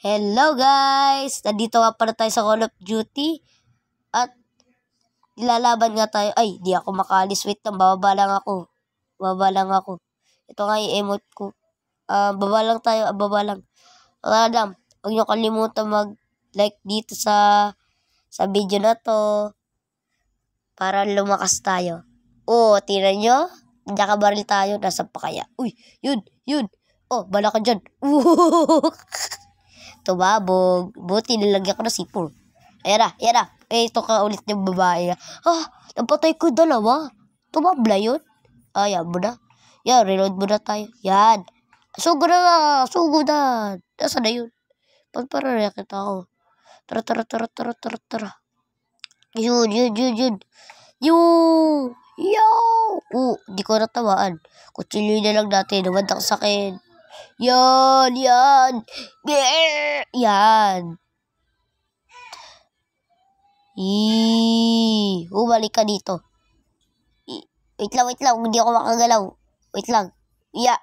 Hello guys! Nandito nga pala tayo sa Call of Duty at ilalaban nga tayo. Ay, di ako makalis. Wait lang, bababa lang ako. Bababa lang ako. Ito nga yung emote ko. Baba lang tayo, baba lang. Adam, huwag nyo kalimutan mag-like dito sa video na to para lumakas tayo. Oh, tira nyo? Nakabaril tayo. Nasa pa kaya? Uy, yun. Oh, bala ka dyan. Tumabog. Buti nilagyan ko na sipor. Ayan na. Ito ka ulit yung babae. Napatay ko dalawa. Tumabla yun. Ayan mo na. Yan, reload mo na tayo. Yan. Sugod na. Nasaan na yun? Para kita ako. Tara. Yun. Yo! Di ko natawaan. Kutsilyo na lang natin. Namantak sa akin. Yan. Yan. Balik ka dito. Wait lang. Hindi ako makagalaw. Wait lang. Yeah.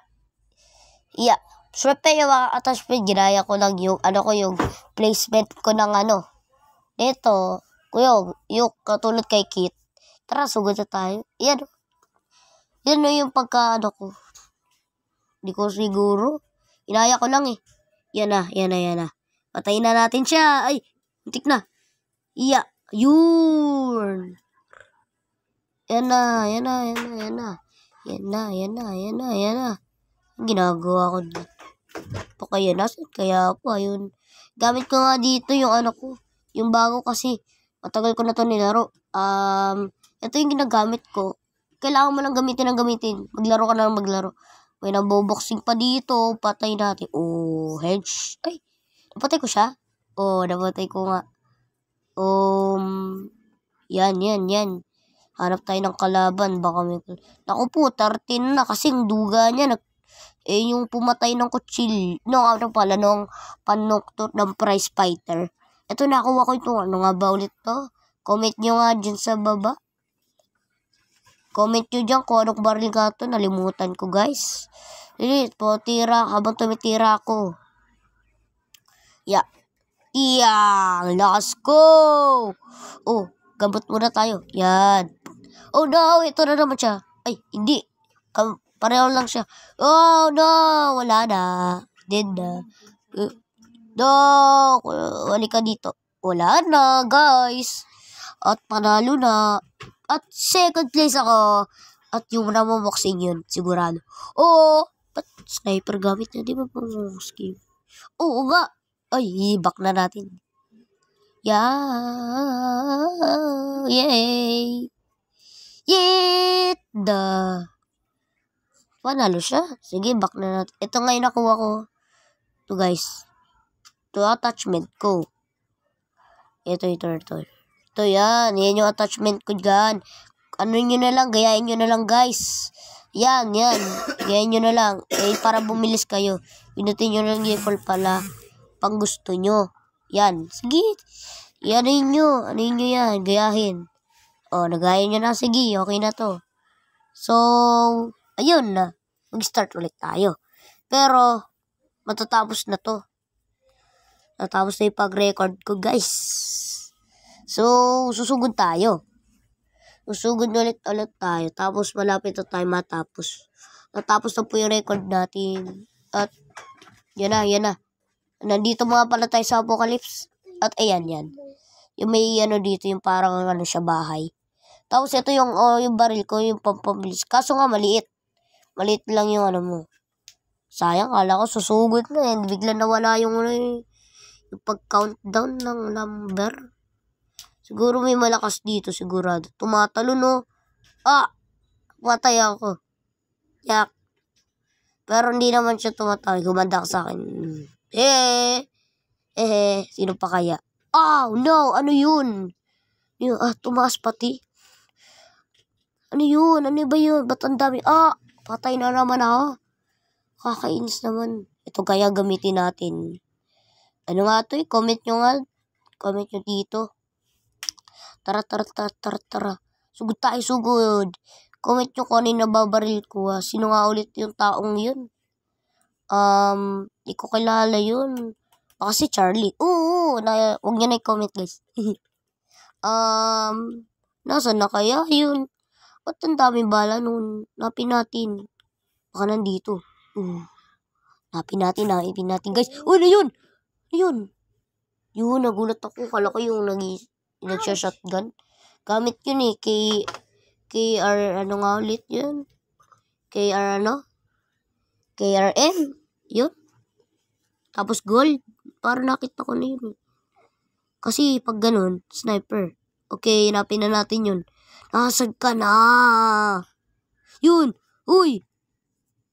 Swerte yung mga attachment. Ginaya ko lang yung placement ko ng Dito. Yung katulad kay Kit. Tara, sugod na tayo. Yan. Yan na yung pagka ko. Hindi ko siguro. Inaya ko lang eh. Yan na. Patayin na natin siya. Ay, muntik na. Iya. Yun. Yan na. Ginagawa ko dito. Kaya nasan? Kaya po, ayun. Gamit ko nga dito yung ko. Yung bago kasi. Matagal ko na to nilaro. Ito yung ginagamit ko. Kailangan mo lang gamitin. Maglaro ka na lang maglaro. May naboboxing pa dito. Patay natin. Oh, hedge. Ay, napatay ko siya. Oh, napatay ko nga. Yan. Hanap tayo ng kalaban. Baka may... Naku po, 13 na. Kasing duga niya. Yung pumatay ng kutsil. Nung panuktot ng prize fighter. Ito, nakuha ko ito. Ano nga ba ulit to? Comment nyo nga dyan sa baba. Comment nyo dyan kung anong baril ka ito. Nalimutan ko, guys. Tira. Habang tumitira ako. Yeah. Lakas ko. Oh, gabot muna tayo. Yan. Oh no, ito na naman siya. Ay, hindi. Pareho lang siya. Oh no, wala na. Dead na. No, wali ka dito. Wala na, guys. At panalo na. At second place ako. At yung namamoxing yun, sigurado. Oh, ba't sniper gamit na? Di ba pang-skim? Oo nga. Ay, back na natin. Yay! Panalo siya. Sige, back na natin. Ito nga yung nakuha ko. Ito, guys. Ito, attachment ko. Ito. Ito, yan. Yan yung attachment ko dyan. Gayain nyo na lang, guys. Yan. Gayain nyo na lang. Para bumilis kayo. Pinutin nyo lang yung pala. Pang gusto nyo. Yan. Sige. Ano nyo yan. Gayahin. O, nagayin nyo na. Sige. Okay na to. So, ayun na. Mag-start ulit tayo. Pero, matatapos na to. Natapos na yung pag-record ko, guys. So, susugod tayo. Susugod ulit tayo. Tapos, malapit na tayo matapos. Natapos na po yung record natin. At, yan na. Nandito mga pala tayo sa Apocalypse. At ayan. Yung may dito, yung parang siya bahay. Tapos ito yung baril ko, yung pampabilis. Kaso nga maliit. Maliit lang yung mo. Sayang, kala ko susugod na. Bigla nawala yung pag-countdown ng number. Siguro may malakas dito, sigurado. Tumatalo, no? Matay ako. Yak. Pero hindi naman siya tumatalo. Gumandak sa akin. Sino pa kaya? Oh, no! Ano yun? Tumaas pati. Ano yun? Ano ba yun? Ba't ang dami? Patay na naman ako. Kakainis naman. Ito kaya gamitin natin. Ano nga to eh? Comment nyo nga. Comment nyo dito. Tara. Sugod tayo, sugod. Comment nyo kung ano yung nababaril ko. Sino nga ulit yung taong yun? Di ko kilala yun. Baka si Charlie. Oo, huwag niyo na i-comment, guys. Nasaan na kaya yun? Ba't ang daming bala nun? Napin natin. Baka nandito. Napin natin, guys. Ano yun? Yun. Yun, nagulat ako. Kala ko yung nagsha-shotgun. Gamit yun eh. KR, ano nga ulit yun? KR ano? KRM. Yun. Tapos gold. Parang nakita ko na yun. Kasi pag ganun, sniper. Okay, hanapin na natin yun. Nasag ka na. Yun. Uy.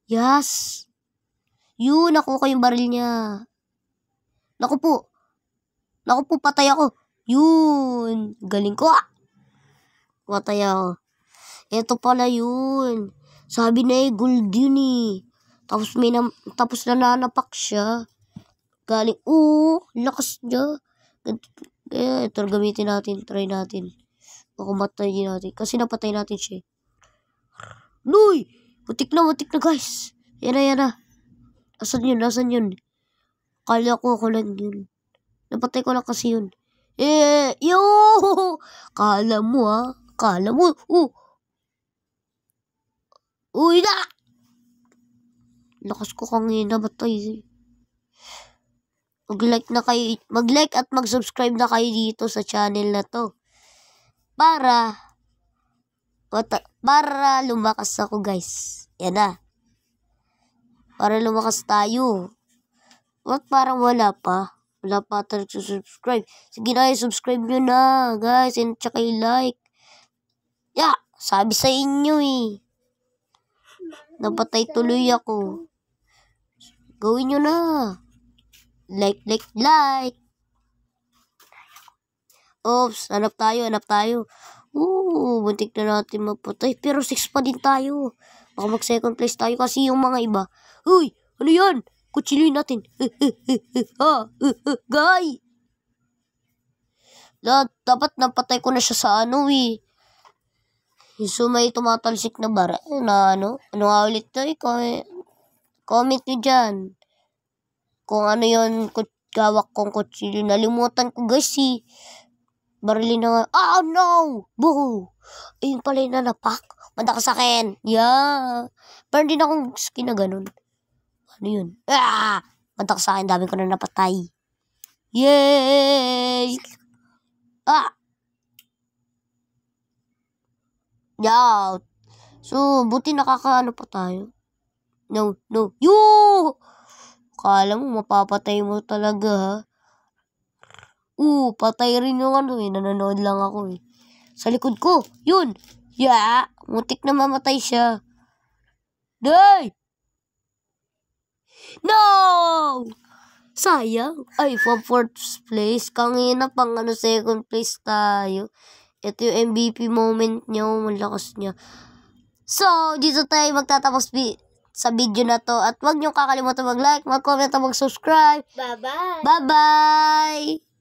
Yes. Yun, nakuha ko yung baril niya. Naku po, patay ako. Yun. Galing ko patay ako. Ito pala yun. Sabi na gold yun eh. Tapos nananapak siya. Galing, lakas niya. Kaya ito, gamitin natin. Try natin. Baka matayin natin. Kasi napatay natin siya. Nuy! Butik na guys. Yan na. Asan yun? Kala ko lang yun. Napatay ko lang kasi yun. Yo! Kala mo. Uy na! Lakas ko kanina, batay. Mag-like at mag-subscribe na kayo dito sa channel na to. Para lumakas ako, guys. Yan na. Para lumakas tayo. What, parang wala pa? Wala pa tayo subscribe. Sige na, subscribe nyo na, guys. And tsaka i-like. Sabi sa inyo eh. Napatay tuloy ako. Gawin nyo na. Like. Oops, hanap tayo. Buntik na natin mapatay. Pero 6 pa din tayo. Baka mag second place tayo kasi yung mga iba. Uy, ano yan? Kutsilyoin natin. Guy! Dapat napatay ko na siya sa ano eh. So may tumatalsik na bara. Ano nga ulit to eh. Comment nyo dyan. Kung ano yun, gawak kong kutsilyo. Nalimutan ko guys eh. Barilin na nga. Oh no! Boo! Ayun pala yung nanapak. Manda ka sa akin. Yeah. Pero hindi na akong skin na ganun. Ano yun? Manda ka sa akin. Dami ko na napatay. Yay! Yeah. So, buti nakakaano pa tayo. No. Yoo! Kala mo, mapapatay mo talaga, ha? Patay rin yung ano, eh. Nanonood lang ako, eh. Sa likod ko. Yun. Yeah. Mutik na mamatay siya. Day! No! Sayang. Ay, from 4th place. Kangina pang second place tayo. Ito yung MVP moment niya. Malakas niya. So, dito tayo magtatapos sa video na to. At huwag niyong kakalimutan mag-like, mag-comment, at mag-subscribe. Bye-bye! Bye-bye!